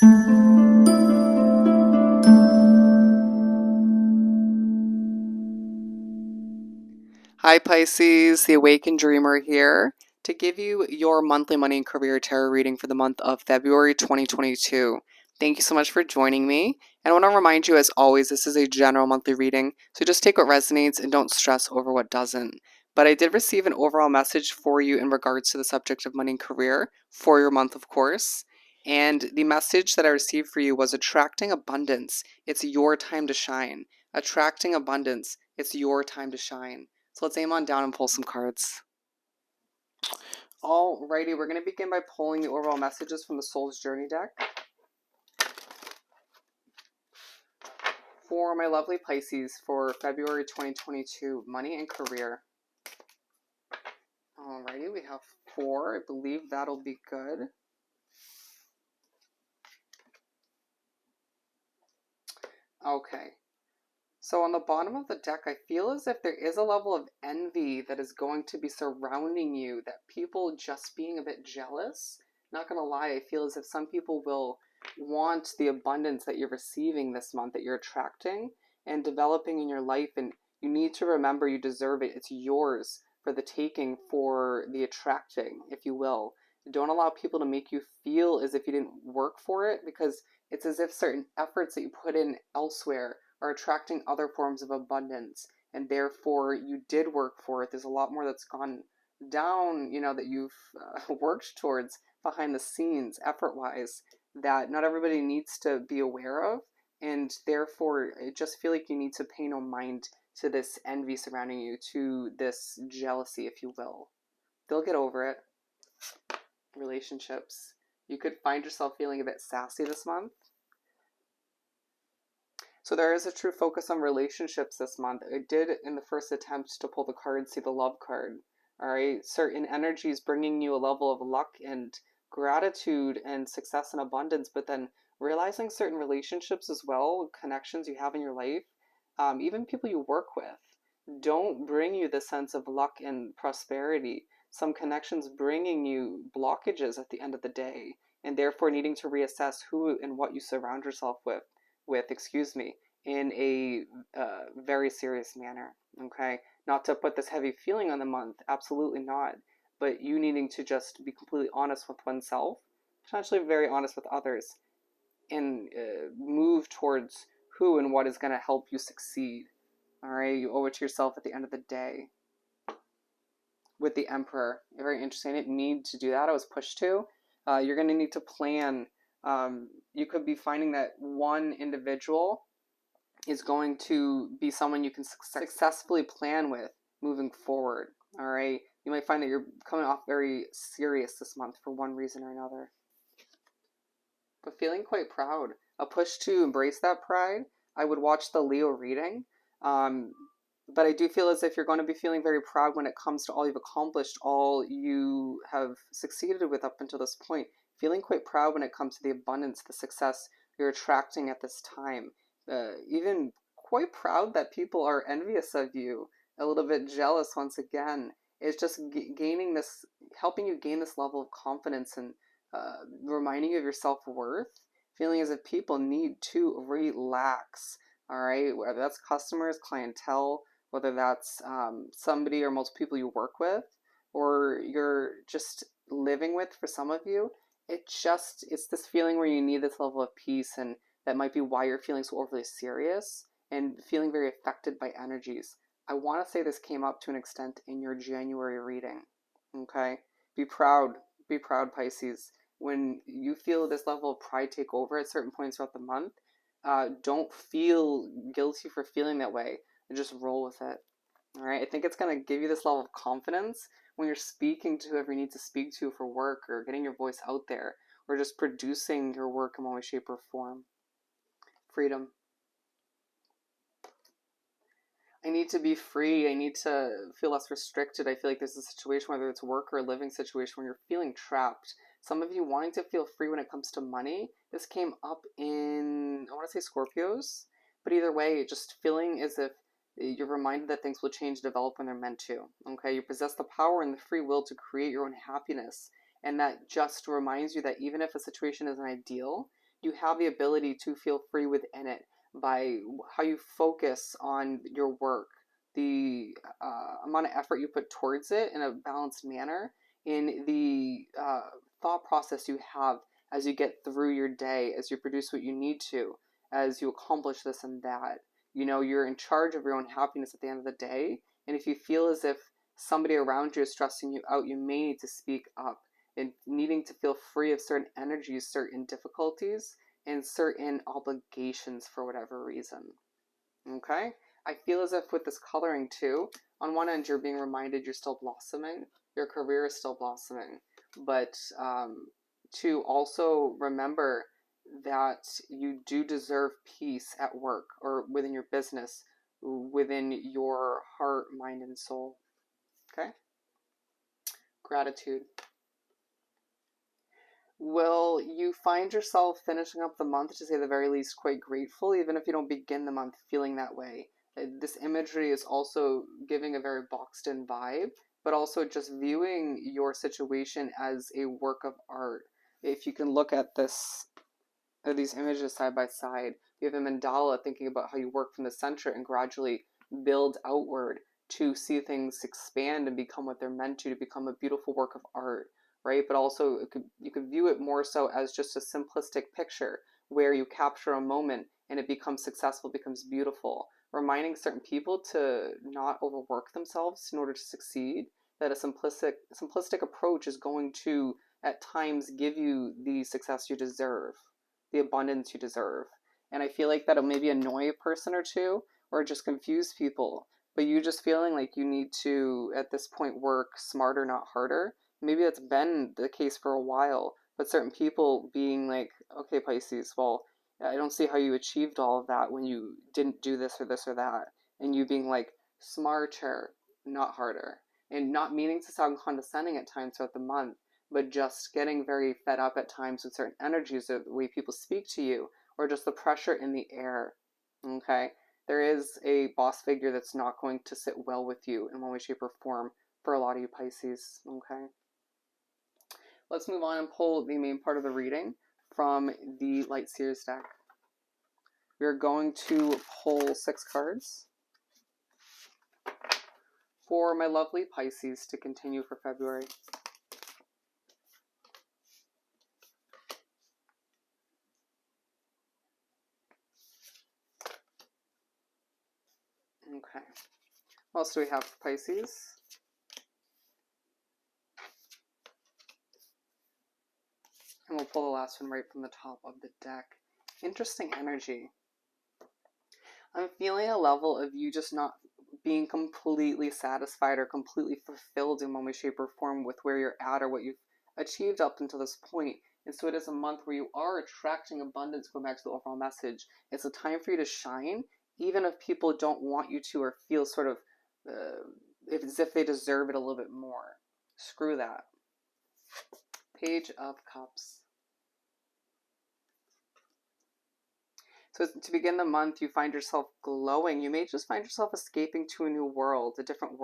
Hi Pisces, the Awakened Dreamer here to give you your monthly money and career tarot reading for the month of February 2022. Thank you so much for joining me. And I want to remind you, as always, this is a general monthly reading, so just take what resonates and don't stress over what doesn't. But I did receive an overall message for you in regards to the subject of money and career for your month, of course. And the message that I received for you was attracting abundance. It's your time to shine. Attracting abundance. It's your time to shine. So let's aim on down and pull some cards. Alrighty, we're going to begin by pulling the overall messages from the Soul's Journey deck. For my lovely Pisces for February 2022, money and career. Alrighty, we have 4. I believe that'll be good. Okay. So on the bottom of the deck, I feel as if there is a level of envy that is going to be surrounding you, that people just being a bit jealous. Not going to lie, I feel as if some people will want the abundance that you're receiving this month, that you're attracting and developing in your life, and you need to remember you deserve it. It's yours for the taking, for the attracting, if you will. Don't allow people to make you feel as if you didn't work for it, because it's as if certain efforts that you put in elsewhere are attracting other forms of abundance, and therefore you did work for it. There's a lot more that's gone down, that you've worked towards behind the scenes, effort-wise, that not everybody needs to be aware of, and therefore I just feel like you need to pay no mind to this envy surrounding you, to this jealousy, if you will. They'll get over it. Relationships. You could find yourself feeling a bit sassy this month. So there is a true focus on relationships this month. I did, in the first attempt to pull the card, see the love card. Alright, certain energies bringing you a level of luck and gratitude and success and abundance, but then realizing certain relationships as well, connections you have in your life, even people you work with, don't bring you the sense of luck and prosperity. Some connections bringing you blockages at the end of the day, and therefore needing to reassess who and what you surround yourself with, in a very serious manner, okay? Not to put this heavy feeling on the month, absolutely not, but you needing to just be completely honest with oneself, potentially very honest with others, and move towards who and what is going to help you succeed, all right? You owe it to yourself at the end of the day. With the Emperor, very interesting. I didn't need to do that. I was pushed to. You're going to need to plan. You could be finding that one individual is going to be someone you can successfully plan with moving forward, all right? You might find that you're coming off very serious this month for one reason or another. But feeling quite proud. A push to embrace that pride. I would watch the Leo reading. But I do feel as if you're going to be feeling very proud when it comes to all you've accomplished, all you have succeeded with up until this point. Feeling quite proud when it comes to the abundance, the success you're attracting at this time. Even quite proud that people are envious of you, a little bit jealous once again. It's just gaining this, helping you gain this level of confidence and reminding you of your self-worth, feeling as if people need to relax, all right? Whether that's customers, clientele, whether that's somebody or multiple people you work with, or you're just living with for some of you, it's this feeling where you need this level of peace, and that might be why you're feeling so overly serious and feeling very affected by energies. I want to say this came up to an extent in your January reading, okay? Be proud, Pisces. When you feel this level of pride take over at certain points throughout the month, don't feel guilty for feeling that way, and just roll with it. All right, I think it's going to give you this level of confidence when you're speaking to whoever you need to speak to for work, or getting your voice out there, or just producing your work in one way, shape, or form. Freedom. I need to be free. I need to feel less restricted. I feel like there's a situation, whether it's work or a living situation, where you're feeling trapped. Some of you wanting to feel free when it comes to money. This came up in, I want to say Scorpios, but either way, just feeling as if you're reminded that things will change, develop when they're meant to. Okay, you possess the power and the free will to create your own happiness, and that just reminds you that even if a situation isn't ideal, you have the ability to feel free within it by how you focus on your work, the amount of effort you put towards it in a balanced manner, in the thought process you have as you get through your day, as you produce what you need to, as you accomplish this and that. You know, you're in charge of your own happiness at the end of the day. And if you feel as if somebody around you is stressing you out, you may need to speak up and needing to feel free of certain energies, certain difficulties, and certain obligations for whatever reason. Okay? I feel as if with this coloring too, on one end you're being reminded you're still blossoming, your career is still blossoming, but to also remember that you do deserve peace at work or within your business, within your heart, mind, and soul. Okay? Gratitude. Will you find yourself finishing up the month, to say the very least, quite grateful, even if you don't begin the month feeling that way? This imagery is also giving a very boxed in vibe, but also just viewing your situation as a work of art. If you can look at these images side by side, you have a mandala thinking about how you work from the center and gradually build outward to see things expand and become what they're meant to become a beautiful work of art, right? But also you could view it more so as just a simplistic picture where you capture a moment and it becomes successful, becomes beautiful, reminding certain people to not overwork themselves in order to succeed, that a simplistic approach is going to at times give you the success you deserve, the abundance you deserve. And I feel like that'll maybe annoy a person or two or just confuse people. But you just feeling like you need to, at this point, work smarter, not harder. Maybe that's been the case for a while. But certain people being like, okay, Pisces, well, I don't see how you achieved all of that when you didn't do this or this or that. And you being like, smarter, not harder. And not meaning to sound condescending at times throughout the month, but just getting very fed up at times with certain energies of the way people speak to you, or just the pressure in the air. Okay? There is a boss figure that's not going to sit well with you in one way, shape, or form for a lot of you Pisces. Okay? Let's move on and pull the main part of the reading from the Light Seers deck. We're going to pull 6 cards for my lovely Pisces to continue for February. Okay. What else do we have for Pisces? And we'll pull the last one right from the top of the deck. Interesting energy. I'm feeling a level of you just not being completely satisfied or completely fulfilled in one way, shape, or form with where you're at or what you've achieved up until this point. And so it is a month where you are attracting abundance, going back to the overall message. It's a time for you to shine, even if people don't want you to or feel sort of as if they deserve it a little bit more. Screw that. Page of Cups. So to begin the month, you find yourself glowing. You may just find yourself escaping to a new world, a different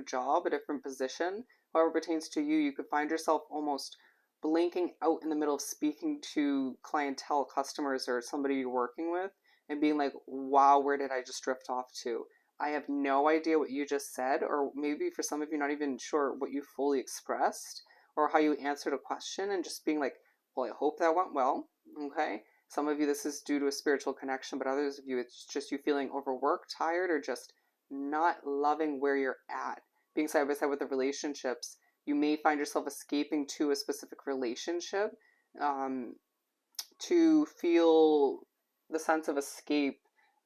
job, a different position. However it pertains to you, you could find yourself almost blinking out in the middle of speaking to clientele, customers, or somebody you're working with, and being like, wow, where did I just drift off to? I have no idea what you just said, or maybe for some of you, not even sure what you fully expressed, or how you answered a question, and just being like, well, I hope that went well, okay? Some of you, this is due to a spiritual connection, but others of you, it's just you feeling overworked, tired, or just not loving where you're at. Being side by side with the relationships, you may find yourself escaping to a specific relationship to feel the sense of escape,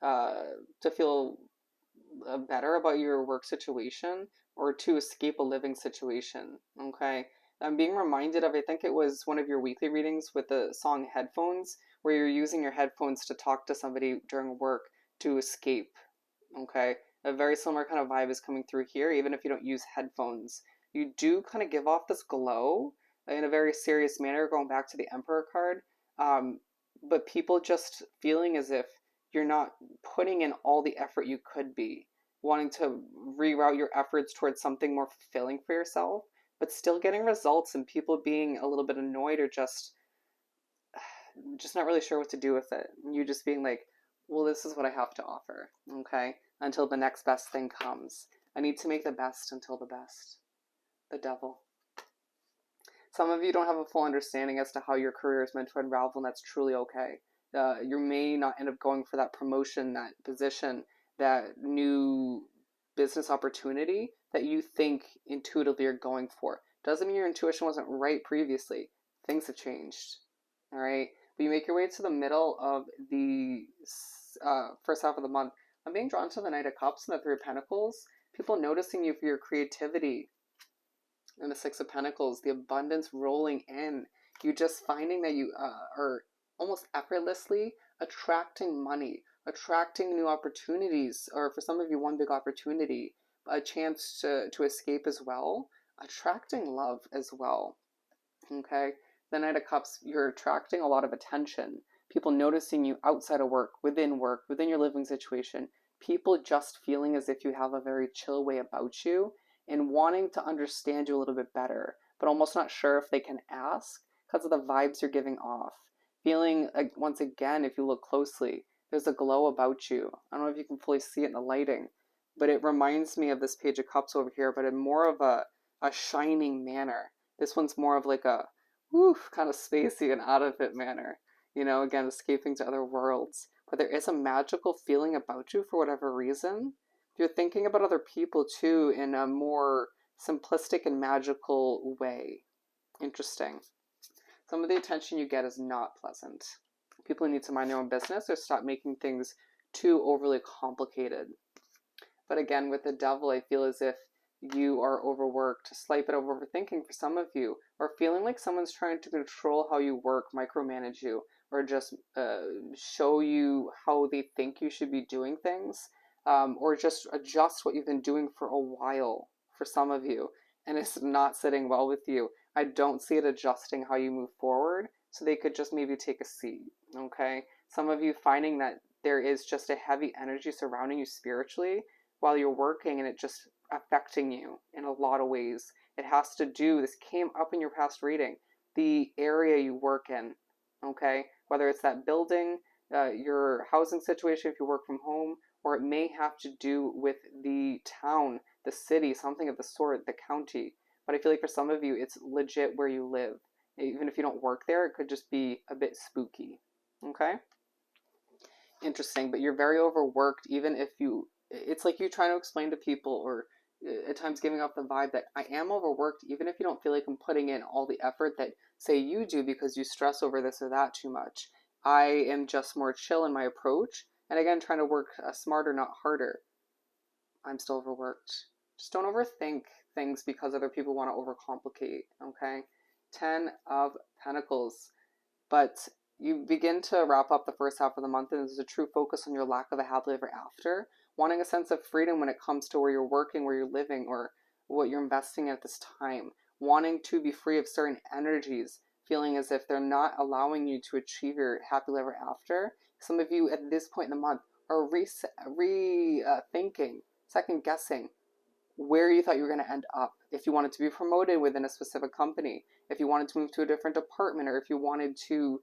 to feel better about your work situation, or to escape a living situation, okay? I'm being reminded of, I think it was one of your weekly readings with the song Headphones, where you're using your headphones to talk to somebody during work to escape, okay? A very similar kind of vibe is coming through here, even if you don't use headphones. You do kind of give off this glow in a very serious manner, going back to the Emperor card, but people just feeling as if you're not putting in all the effort you could be, wanting to reroute your efforts towards something more fulfilling for yourself, but still getting results and people being a little bit annoyed or just just not really sure what to do with it. You just being like, well, this is what I have to offer, okay? Until the next best thing comes. I need to make the best until the best. The devil. Some of you don't have a full understanding as to how your career is meant to unravel, and that's truly okay. You may not end up going for that promotion, that position, that new business opportunity that you think intuitively you're going for. Doesn't mean your intuition wasn't right previously. Things have changed. All right? But you make your way to the middle of the first half of the month. I'm being drawn to the Knight of Cups and the Three of Pentacles. People noticing you for your creativity, and the Six of Pentacles, the abundance rolling in. You just finding that you are almost effortlessly attracting money, attracting new opportunities, or for some of you, one big opportunity, a chance to escape as well, attracting love as well. Okay? The Knight of Cups, you're attracting a lot of attention. People noticing you outside of work, within your living situation. People just feeling as if you have a very chill way about you, and wanting to understand you a little bit better, but almost not sure if they can ask because of the vibes you're giving off. Feeling, like, once again, if you look closely, there's a glow about you. I don't know if you can fully see it in the lighting, but it reminds me of this Page of Cups over here, but in more of a shining manner. This one's more of like a, kind of spacey and out of it manner. Again, escaping to other worlds. But there is a magical feeling about you for whatever reason. You're thinking about other people too in a more simplistic and magical way. Interesting. Some of the attention you get is not pleasant. People need to mind their own business or stop making things too overly complicated. But again, with the devil, I feel as if you are overworked, a slight bit of overthinking for some of you, or feeling like someone's trying to control how you work, micromanage you, or just show you how they think you should be doing things. Or just adjust what you've been doing for a while for some of you, and it's not sitting well with you. I don't see it adjusting how you move forward, so they could just maybe take a seat, okay? Some of you finding that there is just a heavy energy surrounding you spiritually while you're working, and it just affecting you in a lot of ways. It has to do, this came up in your past reading, the area you work in, okay? Whether it's that building, your housing situation if you work from home, or it may have to do with the town, the city, something of the sort, the county. But I feel like for some of you, it's legit where you live. Even if you don't work there, it could just be a bit spooky. Okay? Interesting, but you're very overworked, even if it's like you trying to explain to people, or at times giving off the vibe that I am overworked, even if you don't feel like I'm putting in all the effort that, say, you do because you stress over this or that too much. I am just more chill in my approach. And again, trying to work smarter, not harder. I'm still overworked. Just don't overthink things because other people want to overcomplicate, okay? 10 of Pentacles. But you begin to wrap up the first half of the month, and there's a true focus on your lack of a happily ever after. Wanting a sense of freedom when it comes to where you're working, where you're living, or what you're investing in at this time. Wanting to be free of certain energies, feeling as if they're not allowing you to achieve your happily ever after. Some of you at this point in the month are rethinking, second guessing where you thought you were going to end up. If you wanted to be promoted within a specific company, if you wanted to move to a different department, or if you wanted to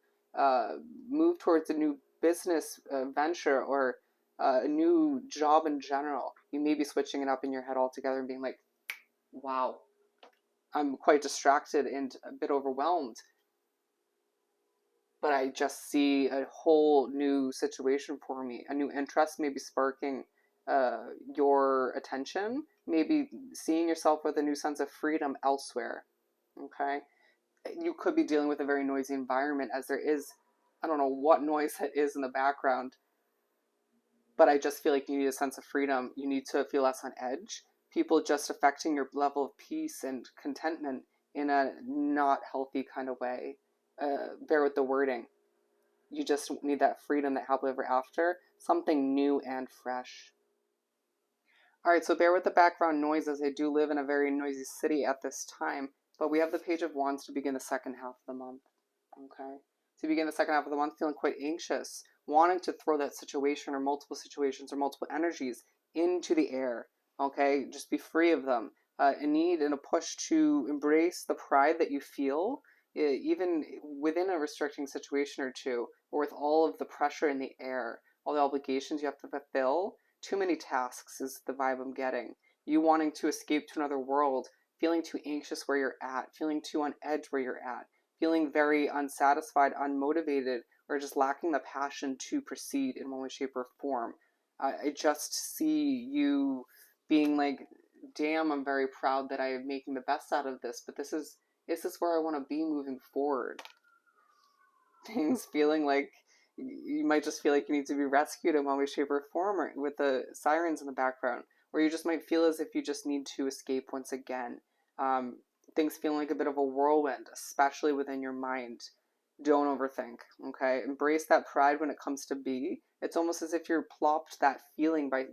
move towards a new business venture, or a new job in general, you may be switching it up in your head altogether and being like, wow, I'm quite distracted and a bit overwhelmed. But I just see a whole new situation for me. A new interest maybe sparking your attention, maybe seeing yourself with a new sense of freedom elsewhere, okay? You could be dealing with a very noisy environment, as there is, I don't know what noise that is in the background, but I just feel like you need a sense of freedom. You need to feel less on edge. People just affecting your level of peace and contentment in a not healthy kind of way. Bear with the wording. You just need that freedom, that happily ever after, something new and fresh. All right, so bear with the background noise, as I do live in a very noisy city at this time, but we have the Page of Wands to begin the second half of the month, okay? To begin the second half of the month feeling quite anxious, wanting to throw that situation or multiple situations or multiple energies into the air, okay? Just be free of them. A need and a push to embrace the pride that you feel even within a restricting situation or two, or with all of the pressure in the air, all the obligations you have to fulfill, too many tasks is the vibe I'm getting. You wanting to escape to another world, feeling too anxious where you're at, feeling too on edge where you're at, feeling very unsatisfied, unmotivated, or just lacking the passion to proceed in one way, shape, or form. I just see you being like, damn, I'm very proud that I am making the best out of this, but this is where I want to be moving forward. Things feeling like you might just feel like you need to be rescued in one way, shape, or form, or with the sirens in the background, or you just might feel as if you just need to escape once again. Um, Things feeling like a bit of a whirlwind, especially within your mind. Don't overthink, okay? Embrace that pride when it comes to be. It's almost as if you're plopped that feeling by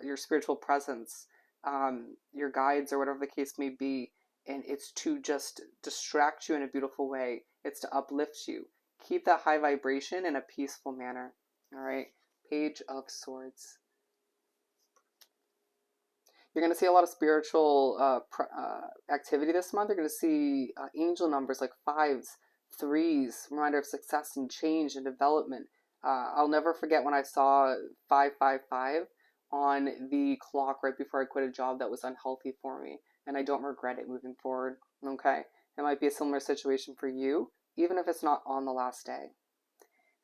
your spiritual presence, your guides, or whatever the case may be, and it's to just distract you in a beautiful way. It's to uplift you. Keep that high vibration in a peaceful manner. All right. Page of Swords. You're going to see a lot of spiritual activity this month. You're going to see angel numbers like fives, threes, reminder of success and change and development. I'll never forget when I saw 555 on the clock right before I quit a job that was unhealthy for me, and I don't regret it moving forward. Okay. It might be a similar situation for you, even if it's not on the last day.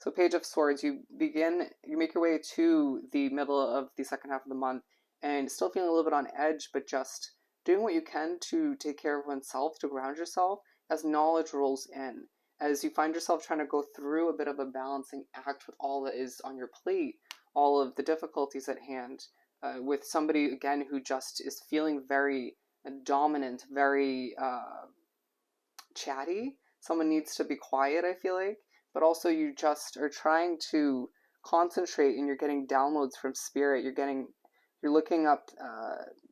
So Page of Swords, you make your way to the middle of the second half of the month and still feeling a little bit on edge, but just doing what you can to take care of oneself, to ground yourself as knowledge rolls in. As you find yourself trying to go through a bit of a balancing act with all that is on your plate, all of the difficulties at hand, with somebody, again, who just is feeling very dominant, very chatty. Someone needs to be quiet, I feel like, but also you just are trying to concentrate and you're getting downloads from spirit. You're looking up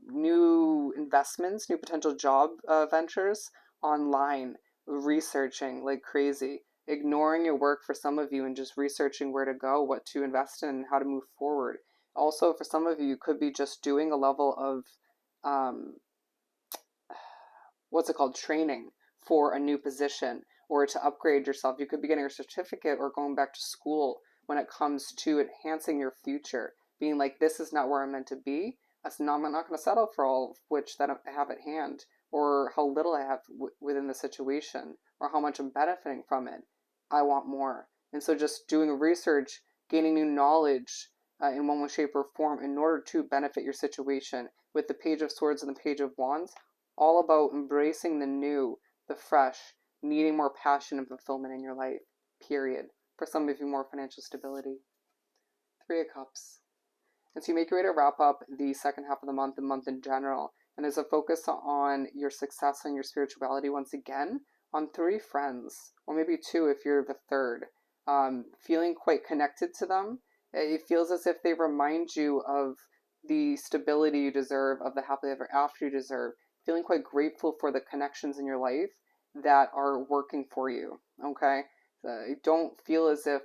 new investments, new potential job ventures online, researching like crazy, ignoring your work for some of you and just researching where to go, what to invest in, and how to move forward. Also, for some of you, you could be just doing a level of um, what's it called, training for a new position or to upgrade yourself. You could be getting a certificate or going back to school when it comes to enhancing your future, being like, this is not where I'm meant to be. I'm not going to settle for all of which that I have at hand, or how little I have within the situation, or how much I'm benefiting from it. I want more. And so just doing research, gaining new knowledge in one way, shape, or form in order to benefit your situation, with the Page of Swords and the Page of Wands, all about embracing the new, the fresh, needing more passion and fulfillment in your life, period. For some of you, more financial stability. Three of Cups. And so you make your way to wrap up the second half of the month in general. And there's a focus on your success and your spirituality once again, on three friends, or maybe two if you're the third. Feeling quite connected to them. It feels as if they remind you of the stability you deserve, of the happily ever after you deserve. Feeling quite grateful for the connections in your life that are working for you. Okay? Don't feel as if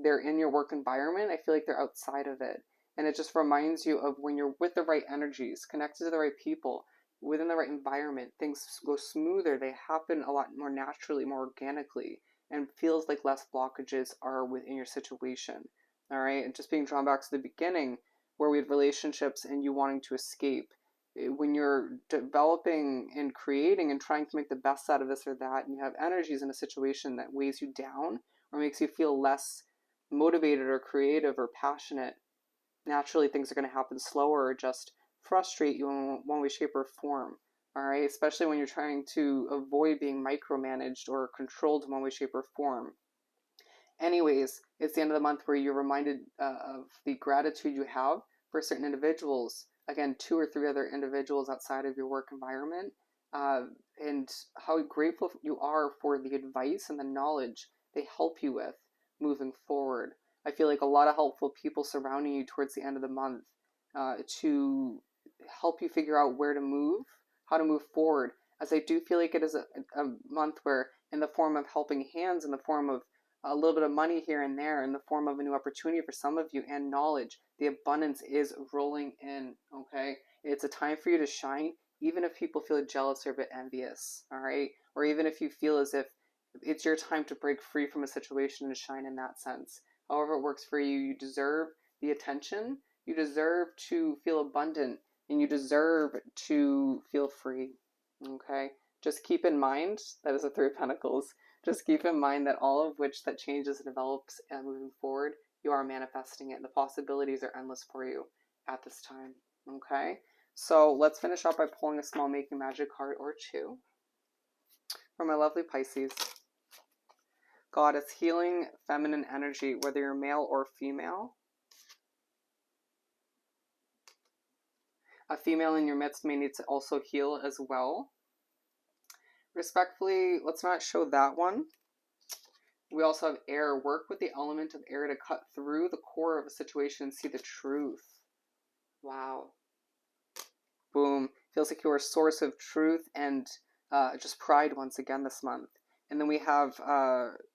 they're in your work environment. I feel like they're outside of it. And it just reminds you of when you're with the right energies, connected to the right people, within the right environment, things go smoother. They happen a lot more naturally, more organically, and feels like less blockages are within your situation. All right? And just being drawn back to the beginning where we had relationships and you wanting to escape. When you're developing and creating and trying to make the best out of this or that, and you have energies in a situation that weighs you down or makes you feel less motivated or creative or passionate, naturally things are going to happen slower or just frustrate you in one way, shape, or form. All right, especially when you're trying to avoid being micromanaged or controlled in one way, shape, or form. Anyways, it's the end of the month where you're reminded of the gratitude you have for certain individuals. Again, two or three other individuals outside of your work environment, and how grateful you are for the advice and the knowledge they help you with moving forward. I feel like a lot of helpful people surrounding you towards the end of the month to help you figure out where to move, how to move forward. As I do feel like it is a month where, in the form of helping hands, in the form of a little bit of money here and there, in the form of a new opportunity for some of you, and knowledge, the abundance is rolling in, okay? It's a time for you to shine, even if people feel jealous or a bit envious, all right? or even if you feel as if it's your time to break free from a situation and shine in that sense. However it works for you, you deserve the attention, you deserve to feel abundant, and you deserve to feel free. Okay? Just keep in mind, that is a Three of Pentacles. Just keep in mind that all of which that changes and develops and moving forward, you are manifesting it. The possibilities are endless for you at this time. Okay? So let's finish up by pulling a small Making Magic card or two for my lovely Pisces. God, it's healing feminine energy, whether you're male or female. A female in your midst may need to also heal as well. Respectfully, let's not show that one. We also have air. Work with the element of air to cut through the core of a situation and see the truth. Wow. Boom. Feels like you are a source of truth and just pride once again this month. And then we have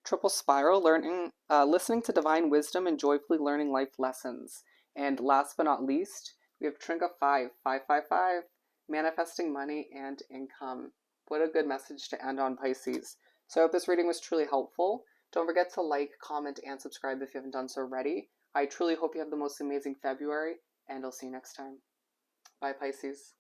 triple spiral, listening to divine wisdom and joyfully learning life lessons. And last but not least, we have Tringa 5, manifesting money and income. What a good message to end on, Pisces. So I hope this reading was truly helpful. Don't forget to like, comment, and subscribe if you haven't done so already. I truly hope you have the most amazing February, and I'll see you next time. Bye, Pisces.